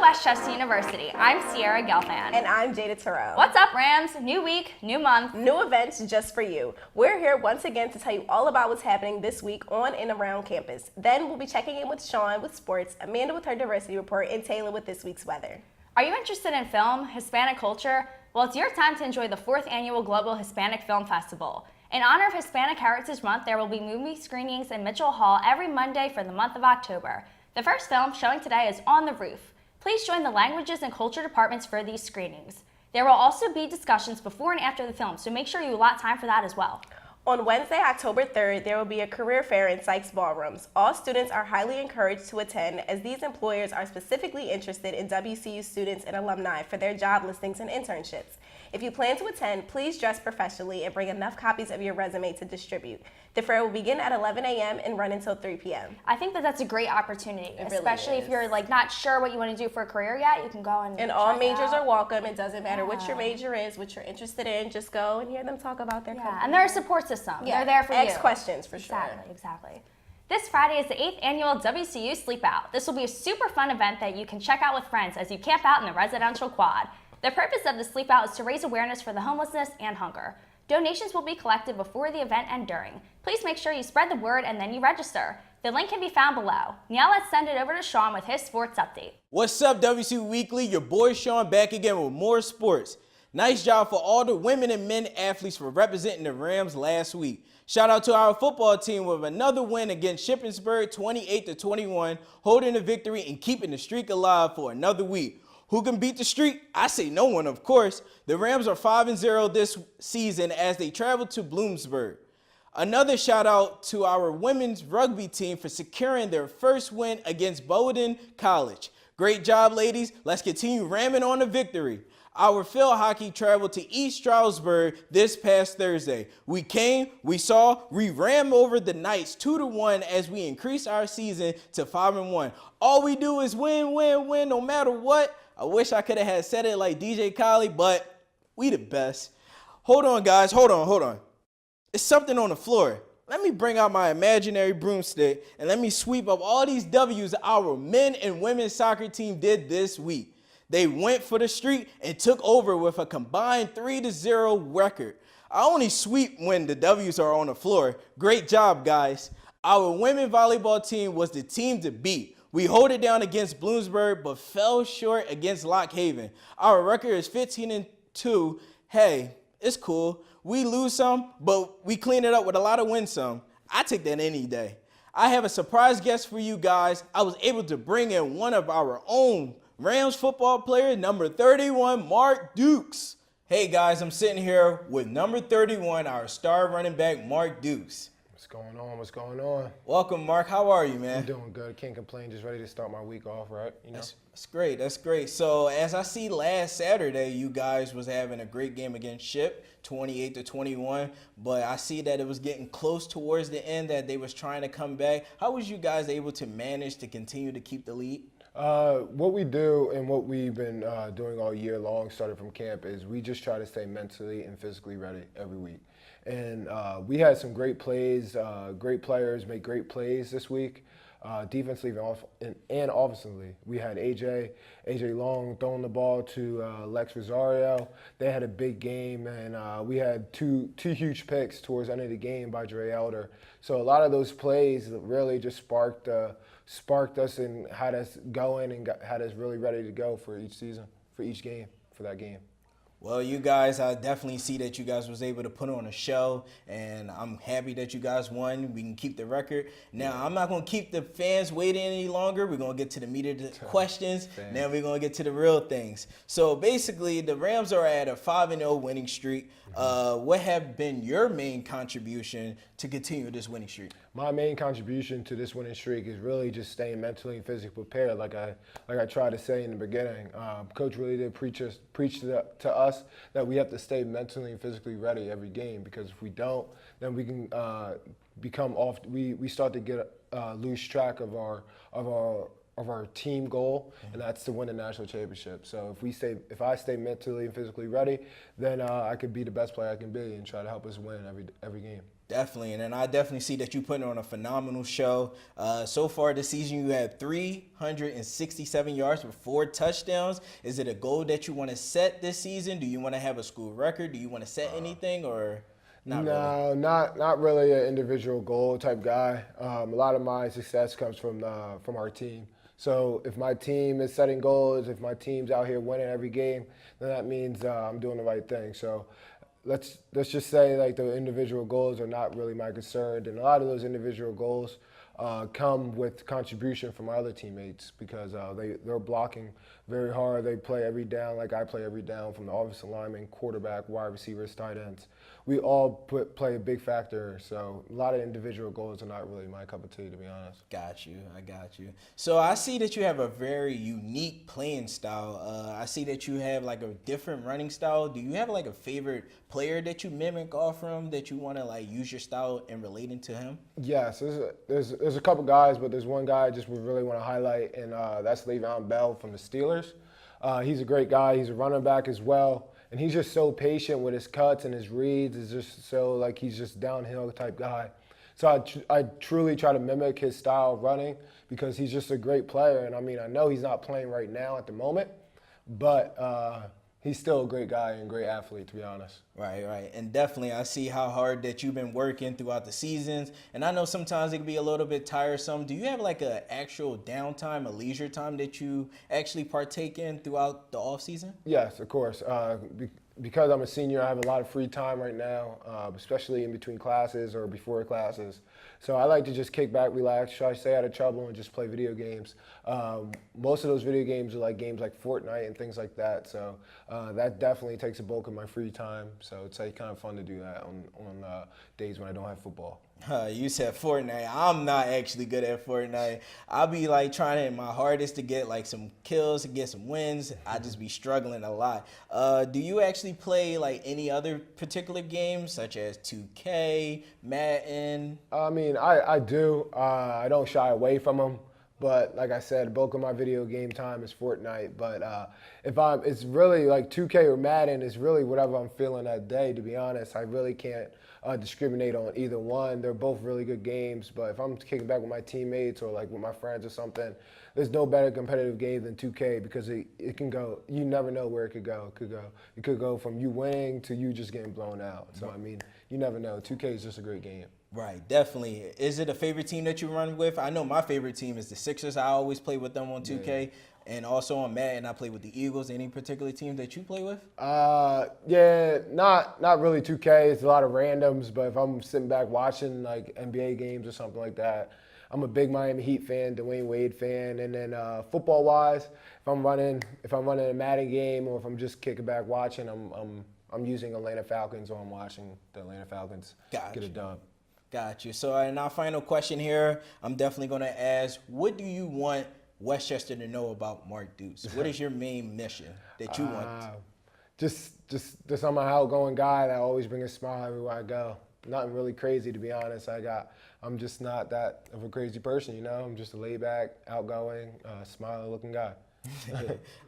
Hello, Westchester University. I'm Sierra Gelfand. And I'm Jada Terrell. What's up, Rams? New week, new month. New events just for you. We're here once again to tell you all about what's happening this week on and around campus. Then we'll be checking in with Sean with sports, Amanda with her diversity report, and Taylor with this week's weather. Are you interested in film, Hispanic culture? Well, it's your time to enjoy the 4th Annual Global Hispanic Film Festival. In honor of Hispanic Heritage Month, there will be movie screenings in Mitchell Hall every Monday for the month of October. The first film showing today is On the Roof. Please join the languages and culture departments for these screenings. There will also be discussions before and after the film, so make sure you allot time for that as well. On Wednesday, October 3rd, there will be a career fair in Sykes Ballrooms. All students are highly encouraged to attend, as these employers are specifically interested in WCU students and alumni for their job listings and internships. If you plan to attend, please dress professionally and bring enough copies of your resume to distribute. The fair will begin at 11 a.m. and run until 3 p.m. I think that's a great opportunity, especially really if you're not sure what you want to do for a career yet. You can go and all majors are welcome. It doesn't matter what your major is, what you're interested in. Just go and hear them talk about their company. And they're a support system. Yeah. They're there for you. Ask questions for sure. Exactly. This Friday is the 8th annual WCU Sleep Out. This will be a super fun event that you can check out with friends as you camp out in the residential quad. The purpose of the Sleep Out is to raise awareness for the homelessness and hunger. Donations will be collected before the event and during. Please make sure you spread the word and then you register. The link can be found below. Now let's send it over to Sean with his sports update. What's up, WCU Weekly? Your boy Sean back again with more sports. Nice job for all the women and men athletes for representing the Rams last week. Shout out to our football team with another win against Shippensburg 28-21, holding the victory and keeping the streak alive for another week. Who can beat the streak? I say no one, of course. The Rams are 5-0 this season as they travel to Bloomsburg. Another shout out to our women's rugby team for securing their first win against Bowdoin College. Great job, ladies. Let's continue ramming on the victory. Our field hockey traveled to East Stroudsburg this past Thursday. We came, we saw, we rammed over the Knights 2-1 as we increased our season to 5-1. All we do is win, win, win, no matter what. I wish I could have had said it like DJ Khaled, but we the best. Hold on, guys. Hold on. It's something on the floor. Let me bring out my imaginary broomstick and let me sweep up all these W's our men and women's soccer team did this week. They went for the street and took over with a combined 3-0 record. I only sweep when the W's are on the floor. Great job, guys. Our women's volleyball team was the team to beat. We hold it down against Bloomsburg, but fell short against Lock Haven. Our record is 15-2. Hey, it's cool. We lose some, but we clean it up with a lot of win some. I take that any day. I have a surprise guest for you guys. I was able to bring in one of our own Rams football players, number 31, Mark Dukes. Hey guys, I'm sitting here with number 31, our star running back, Mark Dukes. What's going on? Welcome, Mark. How are you, man? I'm doing good. Can't complain. Just ready to start my week off, right? You know? That's great. So as I see last Saturday, you guys was having a great game against Ship, 28-21. But I see that it was getting close towards the end that they was trying to come back. How was you guys able to manage to continue to keep the lead? What we do and what we've been doing all year long, started from camp, is we just try to stay mentally and physically ready every week. And we had some great plays, great players make great plays this week, defensively and offensively. We had AJ Long throwing the ball to Lex Rosario. They had a big game, and we had two huge picks towards the end of the game by Dre Elder. So a lot of those plays really just sparked us and had us going and had us really ready to go for each season, for that game. Well, you guys, I definitely see that you guys was able to put on a show, and I'm happy that you guys won. We can keep the record. Now, I'm not going to keep the fans waiting any longer. We're going to get to the meat of the questions. Now we're going to get to the real things. So, basically, the Rams are at a 5-0 winning streak. What have been your main contribution to continue this winning streak? My main contribution to this winning streak is really just staying mentally and physically prepared, like I tried to say in the beginning. Coach really did preach to us that we have to stay mentally and physically ready every game, because if we don't, then we can become off. We start to get lose track of our team goal, and that's to win a national championship. So if I stay mentally and physically ready, then I could be the best player I can be and try to help us win every game. Definitely, and then I definitely see that you putting on a phenomenal show. So far this season, you had 367 yards with 4 touchdowns. Is it a goal that you want to set this season? Do you want to have a school record? Do you want to set anything, or not really? No, not really an individual goal type guy. A lot of my success comes from our team. So if my team is setting goals, if my team's out here winning every game, then that means I'm doing the right thing. So let's just say like the individual goals are not really my concern, and a lot of those individual goals come with contribution from my other teammates because they're blocking very hard. They play every down like I play every down, from the offensive lineman, quarterback, wide receivers, tight ends. We all play a big factor, so a lot of individual goals are not really my cup of tea, to be honest. I got you. So I see that you have a very unique playing style. I see that you have like a different running style. Do you have like a favorite player that you mimic off from, that you want to like use your style and relating to him? Yes, there's a couple guys, but there's one guy I just really want to highlight, and that's Le'Veon Bell from the Steelers. He's a great guy. He's a running back as well. And he's just so patient with his cuts and his reads. It's just so like he's just downhill type guy. So I truly try to mimic his style of running because he's just a great player. And I mean, I know he's not playing right now at the moment, but he's still a great guy and great athlete, to be honest. Right. And definitely I see how hard that you've been working throughout the seasons. And I know sometimes it can be a little bit tiresome. Do you have like an actual downtime, a leisure time that you actually partake in throughout the off season? Yes, of course. Because I'm a senior, I have a lot of free time right now, especially in between classes or before classes. So I like to just kick back, relax, try to stay out of trouble, and just play video games. Most of those video games are like games like Fortnite and things like that. So that definitely takes a bulk of my free time. So it's like kind of fun to do that on days when I don't have football. You said Fortnite. I'm not actually good at Fortnite. I'll be like trying my hardest to get like some kills, to get some wins. I just be struggling a lot. Do you actually play like any other particular games such as 2K, Madden? I mean, I do. I don't shy away from them. But like I said, the bulk of my video game time is Fortnite. But it's really like 2K or Madden is really whatever I'm feeling that day, to be honest. I really can't discriminate on either one. They're both really good games. But if I'm kicking back with my teammates or like with my friends or something, there's no better competitive game than 2K because it can go, you never know where it could go. It could go from you winning to you just getting blown out. So, I mean, you never know. 2K is just a great game. Right, definitely. Is it a favorite team that you run with? I know my favorite team is the Sixers. I always play with them on 2K. Yeah. And also on Madden, I play with the Eagles. Any particular team that you play with? Yeah, not really 2K. It's a lot of randoms. But if I'm sitting back watching like NBA games or something like that, I'm a big Miami Heat fan, Dwayne Wade fan. And then football-wise, if I'm running a Madden game or if I'm just kicking back watching, I'm using Atlanta Falcons or I'm watching the Atlanta Falcons get a dub. Got you. So in our final question here, I'm definitely going to ask, what do you want Westchester to know about Mark Dukes? What is your main mission that you want? Just I'm an outgoing guy that always brings a smile everywhere I go. Nothing really crazy, to be honest. I'm just not that of a crazy person, you know. I'm just a laid back, outgoing, smiling looking guy.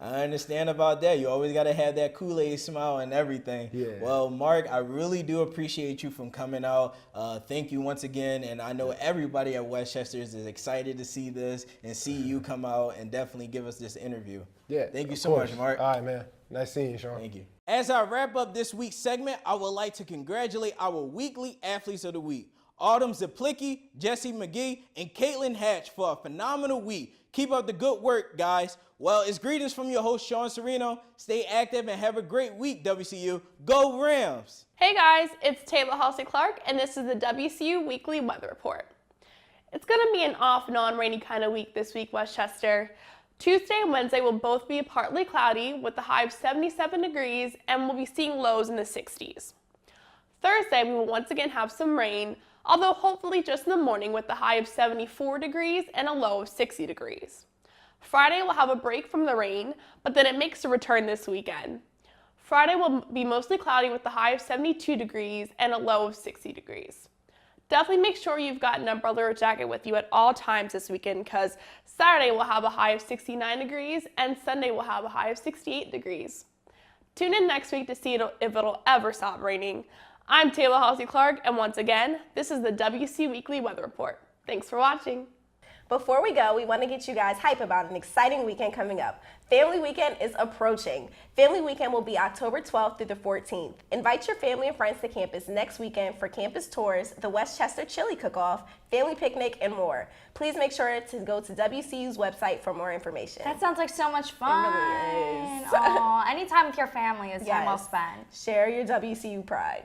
I understand about that. You always got to have that Kool-Aid smile and everything. Yeah. Well, Mark, I really do appreciate you from coming out. Thank you once again. And I know everybody at Westchester is excited to see this and see you come out and definitely give us this interview. Yeah. Thank you so much, Mark. All right, man. Nice seeing you, Sean. Thank you. As I wrap up this week's segment, I would like to congratulate our weekly athletes of the week. Autumn Zaplicki, Jesse McGee, and Caitlin Hatch for a phenomenal week. Keep up the good work, guys. Well, it's greetings from your host, Sean Sereno. Stay active and have a great week, WCU. Go Rams! Hey guys, it's Taylor Halsey-Clark, and this is the WCU Weekly Weather Report. It's going to be an off, non-rainy kind of week this week, Westchester. Tuesday and Wednesday will both be partly cloudy with a high of 77 degrees, and we'll be seeing lows in the 60s. Thursday, we will once again have some rain, although hopefully just in the morning with a high of 74 degrees and a low of 60 degrees. Friday will have a break from the rain, but then it makes a return this weekend. Friday will be mostly cloudy with a high of 72 degrees and a low of 60 degrees. Definitely make sure you've got an umbrella or jacket with you at all times this weekend because Saturday will have a high of 69 degrees and Sunday will have a high of 68 degrees. Tune in next week to see if it'll ever stop raining. I'm Taylor Halsey Clark, and once again, this is the WCU Weekly Weather Report. Thanks for watching. Before we go, we want to get you guys hype about an exciting weekend coming up. Family Weekend is approaching. Family Weekend will be October 12th through the 14th. Invite your family and friends to campus next weekend for campus tours, the Westchester Chili Cook-Off, family picnic, and more. Please make sure to go to WCU's website for more information. That sounds like so much fun. It really is. Aw, anytime with your family is time well Yes. spent. Share your WCU pride.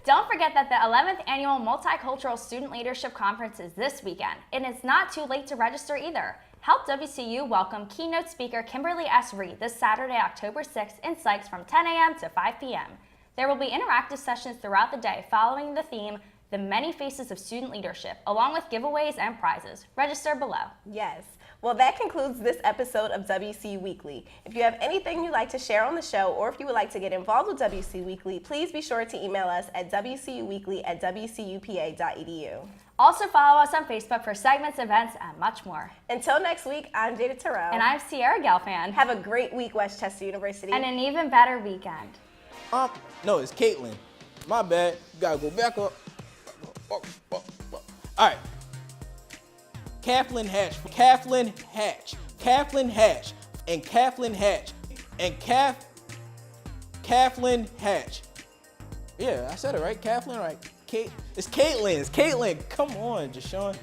Don't forget that the 11th Annual Multicultural Student Leadership Conference is this weekend, and it's not too late to register either. Help WCU welcome keynote speaker Kimberly S. Reed this Saturday, October 6th in Sykes from 10 a.m. to 5 p.m. There will be interactive sessions throughout the day following the theme, The Many Faces of Student Leadership, along with giveaways and prizes. Register below. Yes. Well, that concludes this episode of WCU Weekly. If you have anything you'd like to share on the show, or if you would like to get involved with WCU Weekly, please be sure to email us at wcuweekly@wcupa.edu. Also follow us on Facebook for segments, events, and much more. Until next week, I'm Jada Terrell. And I'm Sierra Gelfand. Have a great week, Westchester University. And an even better weekend. No, it's Caitlin. My bad. You gotta go back up. All right. Kathleen Hatch, Kathleen Hatch, Kathleen Hatch, and Kathleen Hatch, and Kathleen Hatch. Yeah, I said it right. Kathleen, right? It's Caitlin. It's Caitlin. Come on, Jashawn.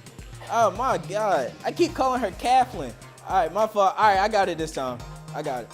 Oh my God. I keep calling her Kathleen. All right, my fault. All right, I got it this time. I got it.